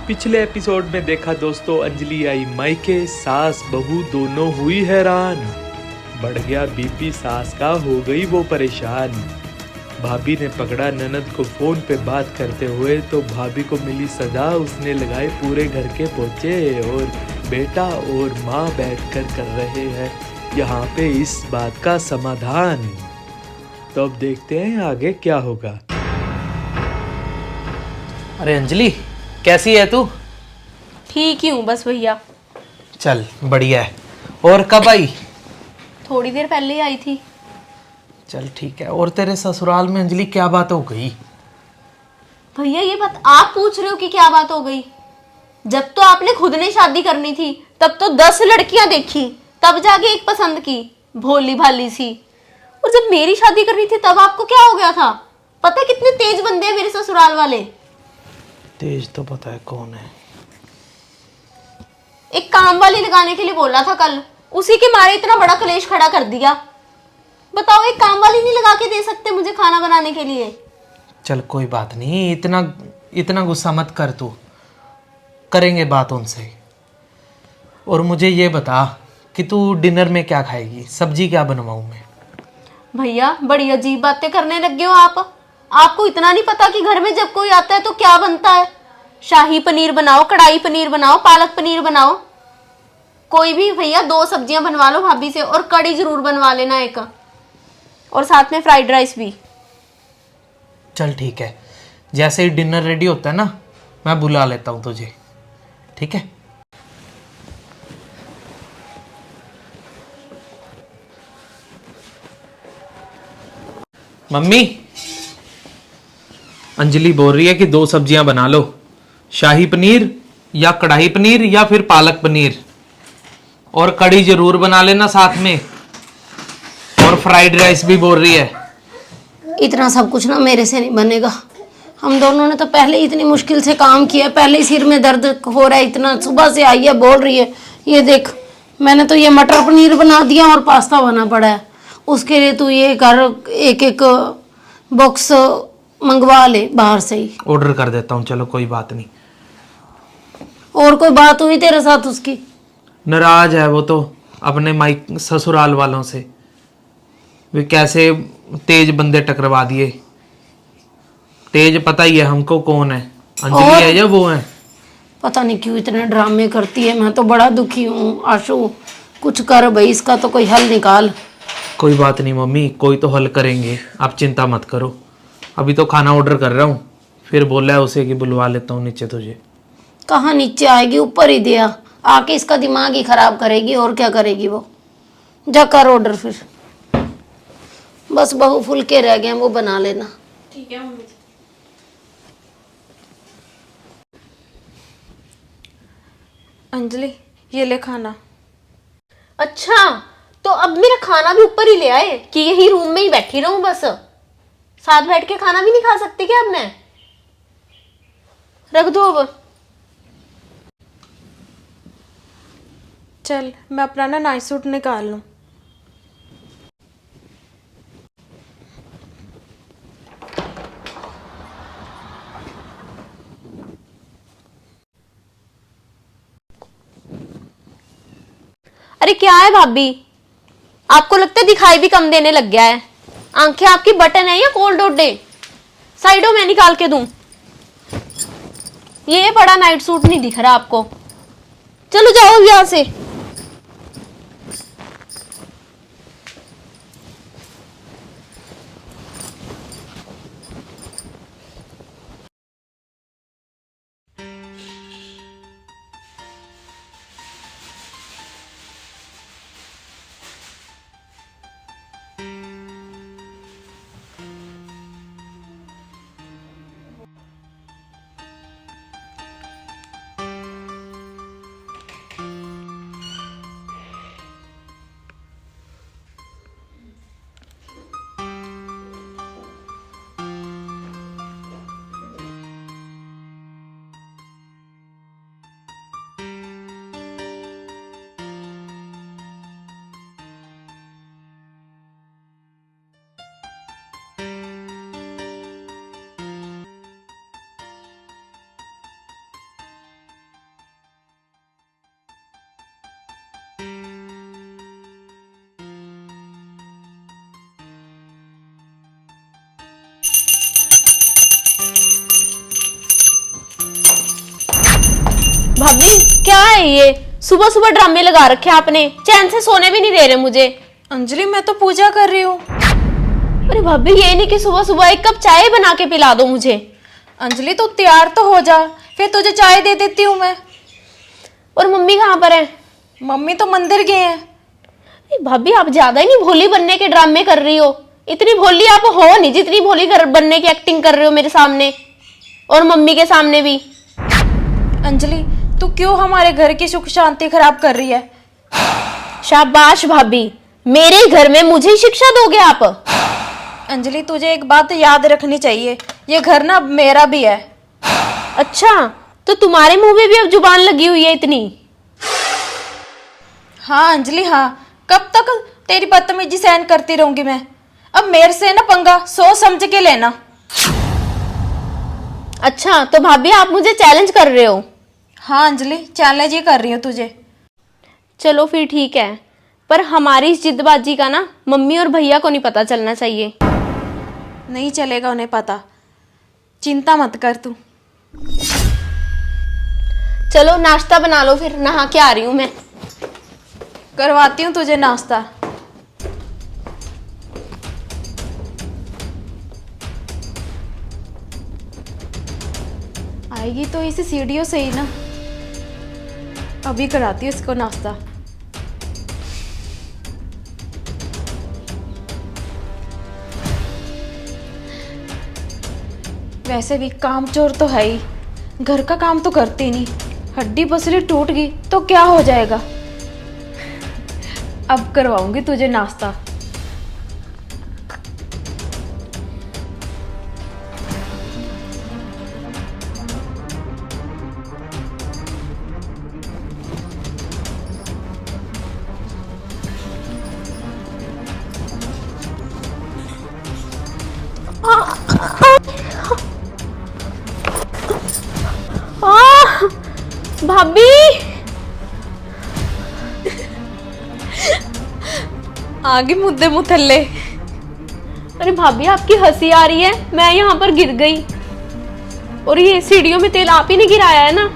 पिछले एपिसोड में देखा दोस्तों, अंजलि आई मायके, सास बहू दोनों हुई हैरान। बढ़ गया बीपी सास का, हो गई वो परेशान। भाभी ने पकड़ा ननद को फोन पे बात करते हुए, तो भाभी को मिली सजा, उसने लगाए पूरे घर के पोछे। और बेटा और माँ बैठकर कर रहे हैं यहाँ पे इस बात का समाधान। तो अब देखते हैं आगे क्या होगा। अरे अंजलि, कैसी है तू? ठीक ही हूँ बस भैया। चल बढ़िया है। और कब आई? थोड़ी देर पहले ही आई थी। चल ठीक है। और तेरे ससुराल में अंजलि क्या बात हो गई? भैया ये बात आप पूछ रहे हो कि क्या बात हो गई? जब तो आपने खुद ने शादी करनी थी तब तो 10 लड़कियां देखी, तब जाके एक पसंद की, भोली भाली सी। और जब मेरी शादी करनी थी तब आपको क्या हो गया था? पता है कितने तेज बंदे हैं मेरे ससुराल वाले। तेज तो पता है कौन है। एक काम वाली लगाने के लिए बोला था कल, उसी के मारे इतना बड़ा कलेश खड़ा कर दिया। बताओ, एक काम वाली नहीं लगा के दे सकते मुझे खाना बनाने के लिए? चल कोई बात नहीं, इतना गुस्सा मत कर तू, करेंगे बात उनसे। और मुझे ये बता कि तू डिनर में क्या खाएगी, सब्जी क्या बनवाऊं मैं? भैया बड़ी अजीब बातें करने लग गए हो आप। आपको इतना नहीं पता कि घर में जब कोई आता है तो क्या बनता है? शाही पनीर बनाओ, कढ़ाई पनीर बनाओ, पालक पनीर बनाओ, कोई भी। भैया 2 सब्जियां बनवा लो भाभी से, और कढ़ी जरूर बनवा लेना एक, और साथ में फ्राइड राइस भी। चल ठीक है, जैसे ही डिनर रेडी होता है ना, मैं बुला लेता हूँ तुझे, ठीक है? मम्मी, अंजलि बोल रही है कि 2 सब्जियां बना लो, शाही पनीर या कढ़ाई पनीर या फिर पालक पनीर, और कढ़ी जरूर बना लेना साथ में, और फ्राइड राइस भी बोल रही है। इतना सब कुछ ना मेरे से नहीं बनेगा। हम दोनों ने तो पहले ही इतनी मुश्किल से काम किया, पहले ही सिर में दर्द हो रहा है इतना, सुबह से आई है बोल रही है। ये देख, मैंने तो ये मटर पनीर बना दिया और पास्ता बना पड़ा है। उसके लिए तू ये कर, एक बॉक्स मंगवा ले बाहर से ही। ऑर्डर कर देता हूँ, चलो कोई बात नहीं। और कोई बात हुई तेरे साथ उसकी? नाराज है वो तो अपने माई ससुराल वालों से, वे कैसे तेज बंदे टकरवा दिए। तेज पता ही है हमको कौन है, अंजलि है या वो है। पता नहीं क्यों इतने ड्रामे करती है। मैं तो बड़ा दुखी हूँ आशु, कुछ कर भाई, इसका तो कोई हल निकाल। कोई बात नहीं मम्मी, कोई तो हल करेंगे, आप चिंता मत करो। अभी तो खाना ऑर्डर कर रहा हूँ, फिर बोला है उसे कि बुलवा लेता हूँ नीचे तुझे। कहाँ नीचे आएगी, ऊपर ही दिया, आके इसका दिमाग ही खराब करेगी, और क्या करेगी वो। जा कर ऑर्डर फिर, बस बहू फुलके रह गए हैं, वो बना लेना। ठीक है मम्मी। अंजलि ये ले खाना। अच्छा, तो अब मेरा खाना भी ऊपर ही ले आए कि यही रूम में ही बैठी रहूं बस? साथ बैठ के खाना भी नहीं खा सकती क्या? अब मैं रख दो अब। चल मैं अपना ना नाइट सूट निकाल लूं। अरे क्या है भाभी, आपको लगता है दिखाई भी कम देने लग गया है? आंखें आपकी बटन है या कोल्ड डोडे? साइडों में निकाल के दूं? ये बड़ा नाइट सूट नहीं दिख रहा आपको? चलो जाओ यहां से। क्या है ये, सुबह सुबह ड्रामे लगा रखे हैं आपने, चैन से सोने भी नहीं दे रहे मुझे। अंजलि मैं तो पूजा कर रही हूँ। अरे भाभी ये नहीं कि सुबह सुबह एक कप चाय बना के पिला दो मुझे। अंजलि तू तैयार तो हो जा, फिर तुझे चाय दे देती हूँ मैं। और मम्मी कहाँ पर है? मम्मी तो मंदिर गए हैं। अरे भाभी आप ज्यादा ही नहीं भोली बनने के ड्रामे कर रही हो। इतनी भोली आप हो नहीं जितनी भोली बनने की एक्टिंग कर रहे हो मेरे सामने और मम्मी के सामने भी। अंजलि तू क्यों हमारे घर की सुख शांति खराब कर रही है? शाबाश भाभी, मेरे घर में मुझे ही शिक्षा दोगे आप? अंजलि तुझे एक बात याद रखनी चाहिए, ये घर ना मेरा भी है। अच्छा, तो तुम्हारे मुंह में भी अब जुबान लगी हुई है इतनी? हाँ अंजलि हाँ, कब तक तेरी बदतमीजी सहन करती रहूंगी मैं? अब मेरे से ना पंगा सोच समझ के लेना। अच्छा तो भाभी आप मुझे चैलेंज कर रहे हो? हाँ अंजलि चैलेंज ही कर रही हूँ तुझे। चलो फिर ठीक है, पर हमारी इस जिद्दबाजी का ना मम्मी और भैया को नहीं पता चलना चाहिए। नहीं चलेगा उन्हें पता, चिंता मत कर तू। चलो नाश्ता बना लो, फिर नहा के आ रही हूँ मैं। करवाती हूँ तुझे नाश्ता। आएगी तो इसे सीढ़ियों से ही ना, अभी कराती हूँ इसको नाश्ता। वैसे भी काम चोर तो है ही, घर का काम तो करती नहीं। हड्डी पसली टूट गई तो क्या हो जाएगा। अब करवाऊंगी तुझे नाश्ता। भाभी आगे मुद्दे मुँह थल्ले। अरे भाभी आपकी हंसी आ रही है, मैं यहाँ पर गिर गई और ये सीढ़ियों में तेल आप ही ने गिराया है ना?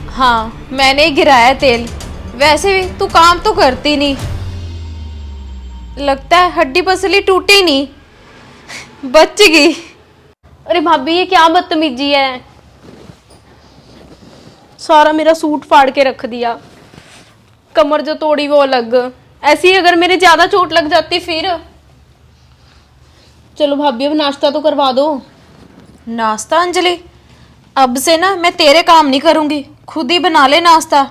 हाँ मैंने ही गिराया है तेल। वैसे भी तू काम तो करती नहीं, लगता है हड्डी पसली टूटी नहीं, बच गई। अरे भाभी ये क्या बदतमीजी है, सारा मेरा सूट फाड़ के रख दिया, कमर जो तोड़ी वो अलग। ऐसी ही अगर मेरे ज्यादा चोट लग जाती फिर। चलो भाभी अब नाश्ता तो करवा दो। नाश्ता अंजलि, अब से ना मैं तेरे काम नहीं करूंगी, खुद ही बना ले नाश्ता।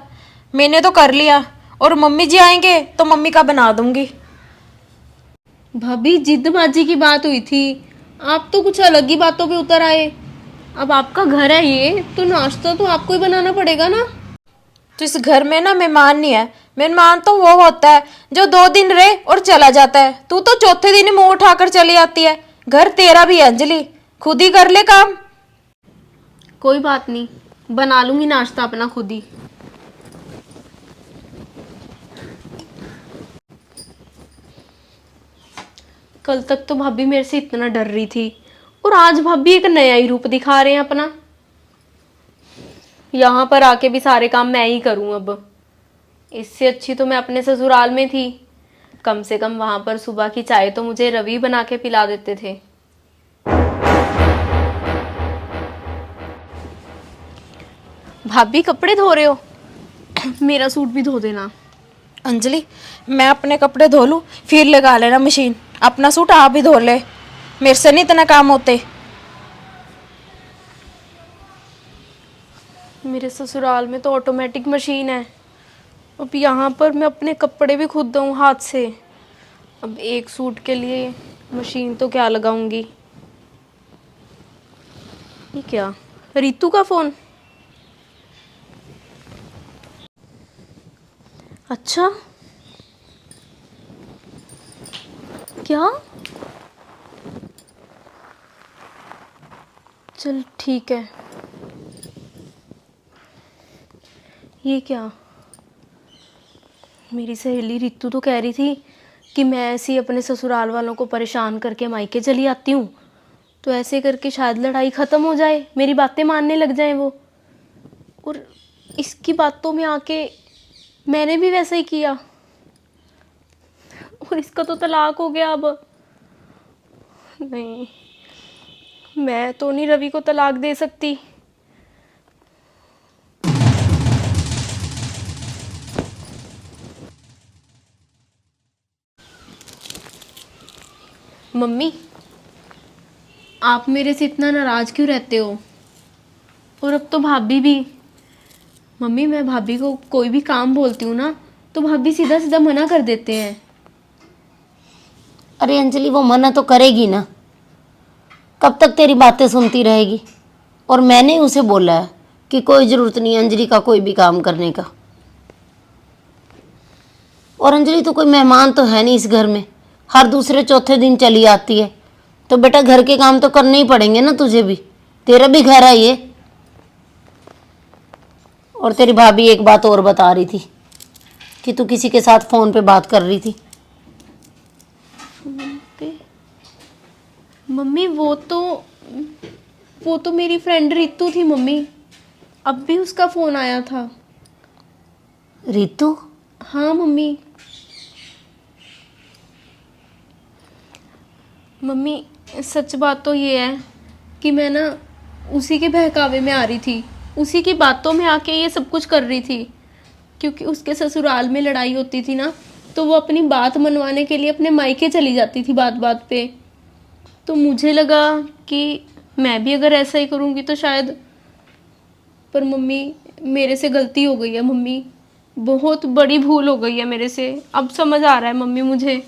मैंने तो कर लिया और मम्मी जी आएंगे तो मम्मी का बना दूंगी। भाभी जिद्दबाजी की बात हुई थी, आप तो कुछ अलग ही बातों पे उतर आए। अब आपका घर है ये, तो नाश्ता तो आपको ही बनाना पड़ेगा ना। तो इस घर में ना मेहमान नहीं है, मेहमान तो वो होता है जो 2 दिन रहे और चला जाता है। तू तो चौथे दिन ही मुंह उठाकर चली आती है। घर तेरा भी है अंजलि, खुद ही कर ले काम। कोई बात नहीं, बना लूंगी नाश्ता अपना खुद ही। कल तक तो भाभी मेरे से इतना डर रही थी और आज भाभी एक नया ही रूप दिखा रहे हैं अपना। यहाँ पर आके भी सारे काम मैं ही करूं अब। इससे अच्छी तो मैं अपने ससुराल में थी, कम से कम वहां पर सुबह की चाय तो मुझे रवि बना के पिला देते थे। भाभी कपड़े धो रहे हो? मेरा सूट भी धो देना। अंजलि मैं अपने कपड़े धो लूँ फिर लगा लेना मशीन, अपना सूट आप ही धो ले, मेरे से नहीं इतना काम होते। मेरे ससुराल में तो ऑटोमेटिक मशीन है, अब यहाँ पर मैं अपने कपड़े भी खुद धोऊं हाथ से। अब एक सूट के लिए मशीन तो क्या लगाऊंगी। ये क्या, रितु का फोन? अच्छा क्या, चल ठीक है। ये क्या, मेरी सहेली रितु तो कह रही थी कि मैं ऐसे ही अपने ससुराल वालों को परेशान करके मायके चली आती हूँ, तो ऐसे करके शायद लड़ाई ख़त्म हो जाए, मेरी बातें मानने लग जाएं वो। और इसकी बातों में आके मैंने भी वैसा ही किया और इसका तो तलाक हो गया। अब नहीं, मैं तो नहीं रवि को तलाक दे सकती। मम्मी, आप मेरे से इतना नाराज क्यों रहते हो? और अब तो भाभी भी। मम्मी, मैं भाभी को कोई भी काम बोलती हूँ ना तो भाभी सीधा सीधा मना कर देते हैं। अरे अंजलि, वो मना तो करेगी ना, कब तक तेरी बातें सुनती रहेगी? और मैंने उसे बोला है कि कोई ज़रूरत नहीं है अंजलि का कोई भी काम करने का। और अंजलि तो कोई मेहमान तो है नहीं इस घर में, हर दूसरे चौथे दिन चली आती है, तो बेटा घर के काम तो करने ही पड़ेंगे ना तुझे भी, तेरा भी घर है ये। और तेरी भाभी एक बात और बता रही थी कि तू किसी के साथ फ़ोन पे बात कर रही थी। मम्मी, वो तो मेरी फ्रेंड रितु थी मम्मी। अब भी उसका फ़ोन आया था। रितु? हाँ मम्मी। मम्मी, सच बात तो ये है कि मैं ना उसी के बहकावे में आ रही थी, उसी की बातों में आके ये सब कुछ कर रही थी। क्योंकि उसके ससुराल में लड़ाई होती थी ना, तो वो अपनी बात मनवाने के लिए अपने मायके चली जाती थी बात बात पे। तो मुझे लगा कि मैं भी अगर ऐसा ही करूँगी तो शायद, पर मम्मी मेरे से गलती हो गई है मम्मी, बहुत बड़ी भूल हो गई है मेरे से। अब समझ आ रहा है मम्मी मुझे।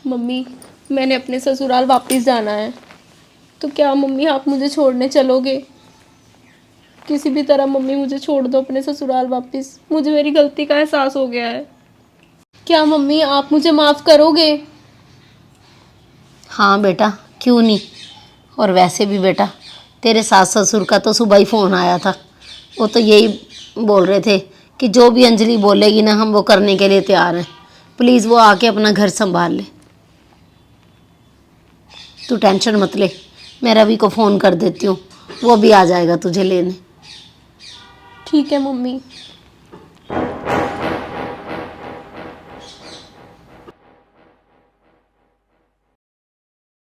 मम्मी, मैंने अपने ससुराल वापस जाना है, तो क्या मम्मी आप मुझे छोड़ने चलोगे? किसी भी तरह मम्मी मुझे छोड़ दो अपने ससुराल वापस। मुझे मेरी गलती का एहसास हो गया है। क्या मम्मी आप मुझे माफ़ करोगे? हाँ बेटा, क्यों नहीं। और वैसे भी बेटा, तेरे सास ससुर का तो सुबह ही फ़ोन आया था, वो तो यही बोल रहे थे कि जो भी अंजलि बोलेगी ना हम वो करने के लिए तैयार हैं, प्लीज़ वो आके अपना घर संभाल ले। तू टेंशन मत ले, मैं रवि को फ़ोन कर देती हूँ, वो भी आ जाएगा तुझे लेने। ठीक है मम्मी,